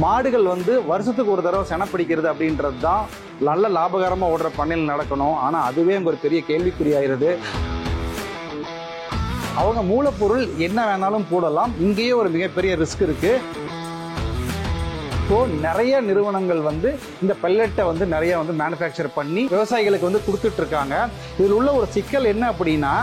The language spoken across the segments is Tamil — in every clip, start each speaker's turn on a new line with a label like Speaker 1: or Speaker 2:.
Speaker 1: மாடுகள் வந்து வருஷத்துக்கு ஒரு தடவை செனை பிடிக்கிறது அப்படின்றது தான் நல்ல லாபகரமாக ஓடுற பண்ணையில் நடக்கணும். ஆனால் அதுவே அங்கே ஒரு பெரிய கேள்விக்குறியாயிருது. அவங்க மூலப்பொருள் என்ன வேணாலும் போடலாம், இங்கேயே ஒரு மிகப்பெரிய ரிஸ்க் இருக்கு. ஸோ நிறைய நிறுவனங்கள் வந்து இந்த பெல்லட்டை வந்து நிறைய வந்து மேனுஃபேக்சர் பண்ணி விவசாயிகளுக்கு வந்து கொடுத்துட்டு இருக்காங்க. இதில் உள்ள ஒரு சிக்கல் என்ன அப்படின்னா,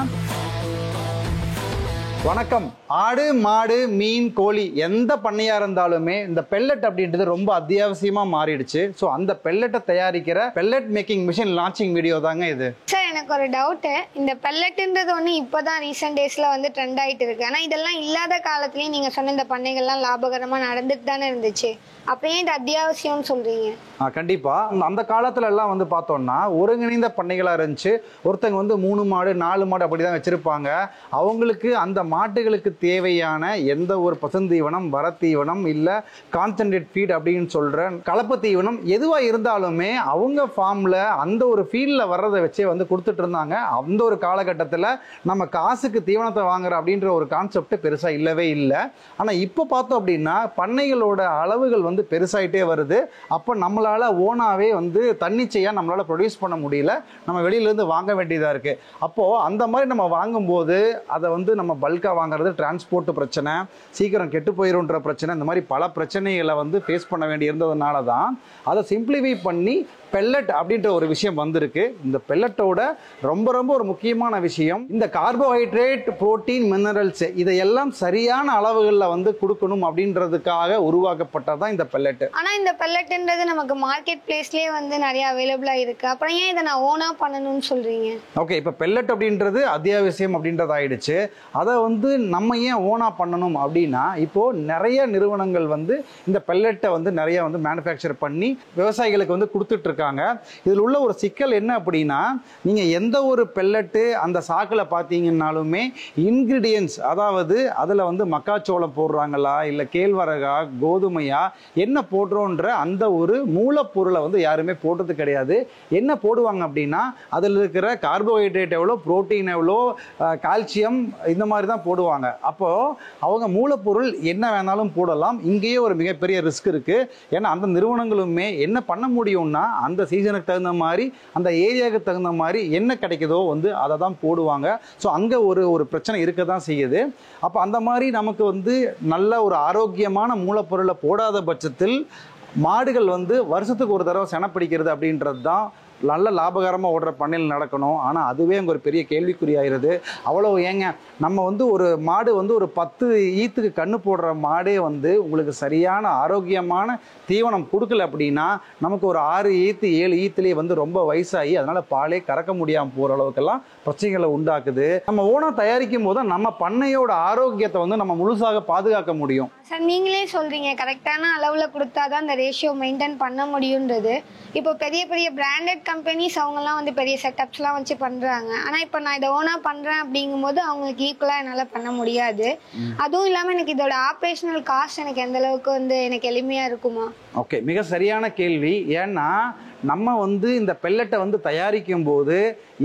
Speaker 1: வணக்கம், ஆடு மாடு மீன் கோழி எந்த பண்ணையா இருந்தாலுமே இந்த பெல்லட் அப்படின்றது ரொம்ப அத்தியாவசியமா மாறிடுச்சு. ஸோ அந்த பெல்லட்டை தயாரிக்கிற pellet making machine launching video தாங்க இது.
Speaker 2: சார், எனக்கு ஒரு டவுட்டு. இந்த பெல்லட்ன்றது ஒன்று இப்போதான் ரீசெண்ட் டேஸ்ல வந்து ட்ரெண்ட் ஆகிட்டு இருக்கு. ஆனால் இதெல்லாம் இல்லாத காலத்துலேயும் நீங்கள் சொன்ன இந்த பண்ணைகள்லாம் லாபகரமாக நடந்துட்டு தானே இருந்துச்சு. அப்படியே இது அத்தியாவசியம்னு சொல்றீங்க?
Speaker 1: கண்டிப்பா. அந்த காலத்துல எல்லாம் வந்து பார்த்தோம்னா ஒருங்கிணைந்த பண்ணைகளா இருந்துச்சு. ஒருத்தங்க வந்து 3 மாடு 4 மாடு அப்படிதான் வச்சிருப்பாங்க. அவங்களுக்கு அந்த மாட்டுகளுக்கு தேவையான எந்த ஒரு பசுந்தீவனம், வரத்தீவனம் இல்ல கான்சன்ட்ரேட் ஃபீட் அப்படின்னு சொல்ற கலப்பு தீவனம் எதுவா இருந்தாலுமே அவங்க ஃபார்ம்ல அந்த ஒரு ஃபீல்ட்ல வர்றதை வச்சே வந்து கொடுத்துட்டு இருந்தாங்க. அந்த ஒரு காலகட்டத்தில் நம்ம காசுக்கு தீவனத்தை வாங்குற அப்படின்ற ஒரு கான்செப்ட் பெருசா இல்லவே இல்லை. ஆனா இப்போ பார்த்தோம் அப்படின்னா பண்ணைகளோட அளவுகள் வந்து பெருசாயிட்டே வருது. அப்போ நம்மளால ஓனாவே வந்து தன்னிச்சையா நம்மளால ப்ரொடியூஸ் பண்ண முடியல, நம்ம வெளியில இருந்து வாங்க வேண்டியதா இருக்கு. அப்போ அந்த மாதிரி நம்ம வாங்கும்போது அதை வந்து நம்ம பல்கா வாங்குறது டிரான்ஸ்போர்ட் பிரச்சனை, சீக்கிரம் கெட்டு போயிருன்ற பிரச்சனை, இந்த மாதிரி பல பிரச்சனைகளை வந்து ஃபேஸ் பண்ண வேண்டி இருந்ததுனால தான் அதை சிம்பிளிஃபை பண்ணி பெல்லட் அப்படின்ற ஒரு விஷயம் வந்திருக்கு. இந்த பெல்லட்டோட ரொம்ப ரொம்ப ஒரு முக்கியமான விஷயம் இந்த கார்போஹைட்ரேட், புரோட்டீன், மினரல்ஸ் இதையெல்லாம் சரியான அளவுகளில் வந்து கொடுக்கணும் அப்படின்றதுக்காக உருவாக்கப்பட்டதான் இந்த பெல்லட்.
Speaker 2: ஆனா இந்த பெல்லட்ன்றது நமக்கு மார்க்கெட் பிளேஸ்லயே வந்து நிறைய அவைலபிளா இருக்கு. அப்புறம் ஏன் இதை நான் ஓனா பண்ணணும்னு சொல்றீங்க?
Speaker 1: ஓகே, இப்போ பெல்லட் அப்படின்றது அத்தியாவசியம் அப்படின்றது ஆயிடுச்சு. அதை வந்து நம்ம ஏன் ஓனா பண்ணணும் அப்படின்னா, இப்போ நிறைய நிறுவனங்கள் வந்து இந்த பெல்லட்டை வந்து நிறைய வந்து மேனுஃபேக்சர் பண்ணி விவசாயிகளுக்கு வந்து கொடுத்துட்டு இருக்காங்க. இதில் உள்ள ஒரு சிக்கல் என்ன அப்படின்னா, நீங்க எந்த ஒரு பெல்லட்டு அந்த சாக்கில் பார்த்தீங்கன்னாலுமே இன்கிரீடியன்ஸ், அதாவது அதில் வந்து மக்காச்சோளம் போடுறாங்களா இல்லை கேழ்வரகா கோதுமையா என்ன போடுறோன்ற அந்த ஒரு மூலப்பொருளை வந்து யாருமே போடுறது கிடையாது. என்ன போடுவாங்க அப்படின்னா அதில் இருக்கிற கார்போஹைட்ரேட் எவ்வளோ, புரோட்டீன் எவ்வளோ, கால்சியம், இந்த மாதிரி தான் போடுவாங்க. அப்போ அவங்க மூலப்பொருள் என்ன வேணாலும் போடலாம், இங்கேயே ஒரு மிகப்பெரிய ரிஸ்க் இருக்கு. ஏன்னா அந்த நிறுவனங்களுமே என்ன பண்ண முடியும்னா அந்த சீசனுக்கு தகுந்த மாதிரி அந்த ஏரியாவுக்கு தகுந்த மாதிரி என்ன கிடைக்குதோ வந்து அதை தான் போடுவாங்க. ஸோ அங்கே ஒரு பிரச்சனை இருக்க தான் செய்யுது. அப்போ அந்த மாதிரி நமக்கு வந்து நல்ல ஒரு ஆரோக்கியமான மூலப்பொருளை போடாத பட்சத்தில் மாடுகள் வந்து வருஷத்துக்கு ஒரு தடவை செனை பிடிக்கிறது அப்படின்றது தான் நல்ல லாபகரமாக ஓடுற பண்ணையில் நடக்கணும். ஆனால் அதுவே அங்கே ஒரு பெரிய கேள்விக்குறியாயிருது. அவ்வளோ ஏங்க, நம்ம வந்து ஒரு மாடு வந்து ஒரு 10 ஈத்துக்கு கண்ணு போடுற மாடே வந்து உங்களுக்கு சரியான ஆரோக்கியமான தீவனம் கொடுக்கல அப்படின்னா நமக்கு ஒரு 6 ஈத்து 7 ஈத்துலேயே வந்து ரொம்ப வயசாகி அதனால பாலே கறக்க முடியாமல் போகிற அளவுக்கெல்லாம் பிரச்சனைகளை உண்டாக்குது. நம்ம ஓனா தயாரிக்கும் போது நம்ம பண்ணையோட ஆரோக்கியத்தை வந்து நம்ம முழுசாக பாதுகாக்க முடியும்.
Speaker 2: சார், நீங்களே சொல்றீங்க கரெக்டான அளவுல கொடுத்தாதான் அந்த ரேஷியோ மெயின்டைன் பண்ண முடியுன்றது. இப்போ பெரிய பெரிய பிராண்டட் கம்பெனிஸ் அவங்கெல்லாம் வந்து பெரிய செட்டப்ஸ்லாம் வச்சு பண்றாங்க. ஆனா இப்போ நான் இதை ஓனா பண்றேன் அப்படிங்கும்போது அவங்களுக்கு ஈக்குவலா என்னால பண்ண முடியாது. அதுவும் இல்லாம எனக்கு இதோட ஆப்ரேஷனல் காஸ்ட் எனக்கு எந்த அளவுக்கு வந்து எனக்கு எளிமையா இருக்குமா?
Speaker 1: ஓகே, மிக சரியான கேள்வி. ஏன்னா நம்ம வந்து இந்த பெல்லட்டை வந்து தயாரிக்கும் போது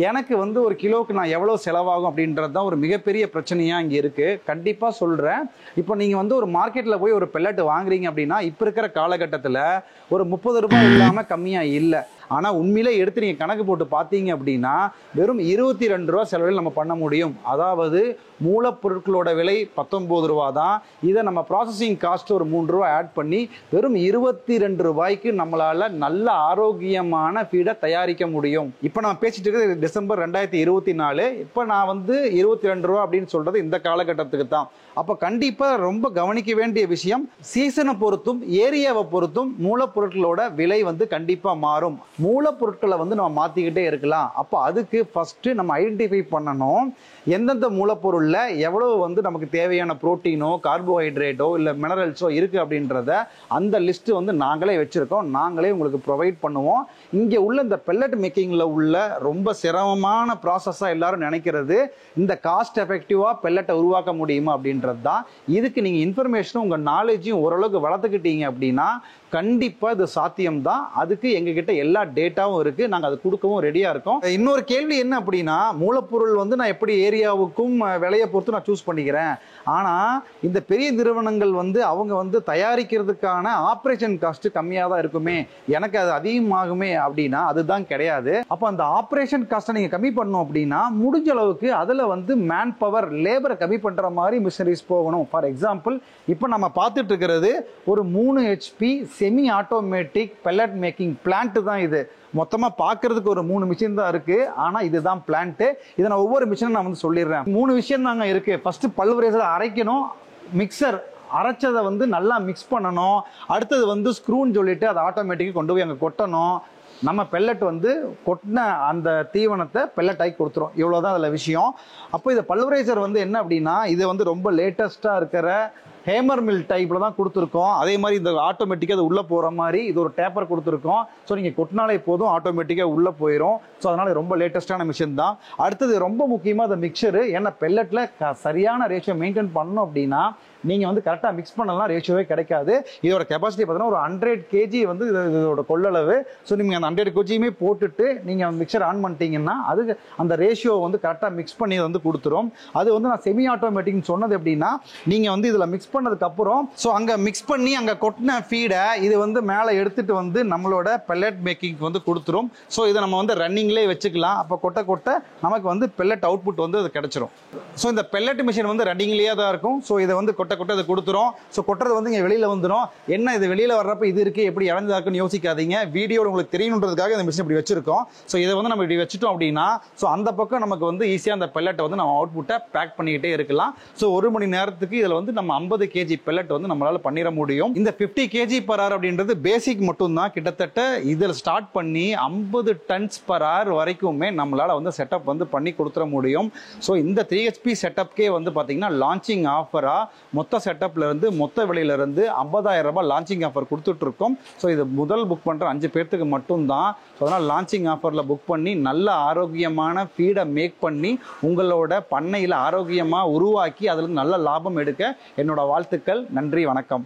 Speaker 1: எனக்கு வந்து ஒரு கிலோவுக்கு நான் எவ்வளோ செலவாகும் அப்படின்றது தான் ஒரு மிகப்பெரிய பிரச்சனையாக இங்கே இருக்குது. கண்டிப்பாக சொல்கிறேன். இப்போ நீங்கள் வந்து ஒரு மார்க்கெட்டில் போய் ஒரு பெல்லட் வாங்குறீங்க அப்படின்னா இப்போ இருக்கிற காலகட்டத்தில் ஒரு 30 ரூபாய் இல்லாமல் கம்மியாக இல்லை. ஆனால் உண்மையிலே எடுத்து நீங்கள் கணக்கு போட்டு பார்த்தீங்க அப்படின்னா வெறும் 22 ரூபா செலவில் நம்ம பண்ண முடியும். அதாவது மூலப்பொருட்களோட விலை 19 ரூபா தான். இதை நம்ம ப்ராசஸிங் காஸ்ட் ஒரு 3 ரூபா ஆட் பண்ணி வெறும் 22 ரூபாய்க்கு நம்மளால நல்ல ஆரோக்கியமான ஃபீடை தயாரிக்க முடியும். இப்போ நான் பேசிட்டு இருக்கிறது டிசம்பர் 2024. இப்போ நான் வந்து 22 ரூபா அப்படின்னு சொல்றது இந்த காலகட்டத்துக்கு தான். அப்போ கண்டிப்பாக ரொம்ப கவனிக்க வேண்டிய விஷயம், சீசனை பொறுத்தும் ஏரியாவை பொறுத்தும் மூலப்பொருட்களோட விலை வந்து கண்டிப்பாக மாறும். மூலப்பொருட்களை வந்து நம்ம மாற்றிக்கிட்டே இருக்கலாம். அப்போ அதுக்கு ஃபஸ்ட்டு நம்ம ஐடென்டிஃபை பண்ணணும் எந்தெந்த மூலப்பொருளில் எவ்வளோ வந்து நமக்கு தேவையான புரோட்டீனோ கார்போஹைட்ரேட்டோ இல்லை மினரல்ஸோ இருக்குது அப்படின்றத அந்த லிஸ்ட்டு வந்து நாங்களே வச்சுருக்கோம். நாங்களே உங்களுக்கு ப்ரொவைட் பண்ணுவோம். இருக்கும். இங்கே உள்ள இந்த பெல்லட் மேக்கிங்கில் உள்ள ரொம்ப சிரமமான ப்ராசஸாக எல்லாரும் நினைக்கிறது இந்த காஸ்ட் எஃபெக்டிவாக பெல்லட்டை உருவாக்க முடியுமா அப்படின்றது தான். இதுக்கு நீங்கள் இன்ஃபர்மேஷனும் உங்கள் நாலேஜையும் ஓரளவுக்கு வளர்த்துக்கிட்டீங்க அப்படின்னா கண்டிப்பாக இது சாத்தியம்தான். அதுக்கு எங்ககிட்ட எல்லா டேட்டாவும் இருக்குது, நாங்கள் அது கொடுக்கவும் ரெடியாக இருக்கோம். இன்னொரு கேள்வி என்ன அப்படின்னா, மூலப்பொருள் வந்து நான் எப்படி ஏரியாவுக்கும் விலையை பொறுத்து நான் சூஸ் பண்ணிக்கிறேன். ஆனால் இந்த பெரிய நிறுவனங்கள் வந்து அவங்க வந்து தயாரிக்கிறதுக்கான ஆப்ரேஷன் காஸ்ட் கம்மியாக தான் இருக்குமே, எனக்கு அது அதிகமாகுமே அப்படின்னா அதுதான் கிடையாது. அப்போ அந்த ஆப்ரேஷன் காஸ்ட்டை நீங்கள் கம்மி பண்ணணும் அப்படின்னா முடிஞ்ச அளவுக்கு அதில் வந்து மேன் பவர் லேபரை கம்மி பண்ணுற மாதிரி மிஷினரிஸ் போகணும். ஃபார் எக்ஸாம்பிள் இப்போ நம்ம பார்த்துட்டு இருக்கிறது ஒரு 3 HP semi automatic pellet making plant தான். இது மொத்தமாக பார்க்கறதுக்கு ஒரு 3 மிஷின் தான் இருக்கு, ஆனால் இதுதான் பிளான்ட்டு. இதை நான் ஒவ்வொரு மிஷினும் நான் வந்து சொல்லிடுறேன். 3 விஷயம் தாங்க இருக்கு. ஃபர்ஸ்ட் பல்வரைசர் அரைக்கணும், மிக்சர் அரைச்சதை வந்து நல்லா மிக்ஸ் பண்ணணும், அடுத்தது வந்து ஸ்க்ரூன்னு சொல்லிட்டு அதை ஆட்டோமேட்டிக்காக கொண்டு போய் அங்கே கொட்டணும். நம்ம பெல்லட் வந்து கொட்டின அந்த தீவனத்தை பெல்லட் ஆகி கொடுத்துரும். இவ்வளோதான் அதில் விஷயம். அப்போ இந்த பல்வரைசர் வந்து என்ன அப்படின்னா, இது வந்து ரொம்ப லேட்டஸ்ட்டாக இருக்கிற ஹேமர் மில் டைப்பில் தான் கொடுத்துருக்கோம். அதே மாதிரி இந்த ஆட்டோமேட்டிக்காக அது உள்ளே போகிற மாதிரி இது ஒரு டேப்பர் கொடுத்துருக்கோம். ஸோ நீங்கள் கொட்டினாலே போதும் ஆட்டோமேட்டிக்காக உள்ளே போயிடும். ஸோ அதனால் ரொம்ப லேட்டஸ்ட்டான மிஷின் தான். அடுத்தது ரொம்ப முக்கியமாக அந்த மிக்சரு, ஏன்னா பெல்லட்டில் சரியான ரேஷியோ மெயின்டைன் பண்ணணும் அப்படின்னா நீங்கள் வந்து கரெக்டாக மிக்ஸ் பண்ணலாம், ரேஷியோவே கிடைக்காது. இதோட கெப்பாசிட்டி பார்த்தீங்கன்னா ஒரு 100 kg வந்து இதோட கொள்ளளவு. ஸோ நீங்கள் அந்த 100 kgயுமே போட்டுட்டு நீங்கள் மிக்சர் ஆன் பண்ணிட்டீங்கன்னா அதுக்கு அந்த ரேஷியோ வந்து கரெக்டாக மிக்ஸ் பண்ணி வந்து கொடுத்துரும். அது வந்து நான் செமி ஆட்டோமேட்டிக்னு சொன்னது எப்படின்னா, நீங்கள் வந்து இதில் மிக்ஸ் பண்ணதுக்கப்புறம் ஸோ அங்கே மிக்ஸ் பண்ணி அங்கே கொட்டின ஃபீடை இது வந்து மேலே எடுத்துகிட்டு வந்து நம்மளோட பெல்லட் மேக்கிங் வந்து கொடுத்துரும். ஸோ இதை நம்ம வந்து ரன்னிங்லேயே வச்சுக்கலாம். அப்போ கொட்ட கொட்ட நமக்கு வந்து பெல்லட் அவுட்புட் வந்து அது கிடைச்சிரும். ஸோ இந்த பெல்லட் மிஷின் வந்து ரன்னிங்லேயே தான் இருக்கும். ஸோ இதை வந்து கொட்ட கொட்ட அது கொடுத்துரும். ஸோ கொட்டுறது வந்து இங்கே வெளியில் வந்துடும். என்ன இது வெளியில் வர்றப்ப இது இருக்குது எப்படி இழந்ததா இருக்குன்னு யோசிக்காதீங்க. வீடியோவில் உங்களுக்கு தெரியணுன்றதுக்காக இந்த மிஷின் இப்படி வச்சிருக்கோம். ஸோ இதை வந்து நம்ம இப்படி வச்சுட்டோம் அப்படின்னா ஸோ அந்த பக்கம் நமக்கு வந்து ஈஸியாக அந்த பெல்லட்டை வந்து நம்ம அவுட்புட்டை பேக் பண்ணிக்கிட்டே இருக்கலாம். ஸோ 1 மணி நேரத்துக்கு இதில் வந்து நம்ம 50 kg பெல்லட் வந்து நம்மளால பண்ணிட முடியும். இந்த 50 kg/h அப்படின்றது பேசிக் மட்டும்தான். கிட்டத்தட்ட இதில் ஸ்டார்ட் பண்ணி 50 tons/h வரைக்குமே நம்மளால வந்து செட்டப் வந்து பண்ணி கொடுத்துட முடியும். ஸோ இந்த 3 HP செட்டப்கே வந்து பார்த்தீங்கன்னா லான்ச்சிங் ஆஃபராக மொத்த செட்டப்ல இருந்து மொத்த விலையில இருந்து 50,000 ரூபாய் லான்ச்சிங் ஆஃபர் கொடுத்துட்டு இருக்கோம். ஸோ இது முதல் புக் பண்ற 5 பேர்த்துக்கு மட்டும்தான். ஸோ அதனால் லான்ச்சிங் ஆஃபர்ல புக் பண்ணி நல்ல ஆரோக்கியமான ஃபீடை மேக் பண்ணி உங்களோட பண்ணையில் ஆரோக்கியமாக உருவாக்கி அதில் நல்ல லாபம் எடுக்க என்னோட வாழ்த்துக்கள். நன்றி, வணக்கம்.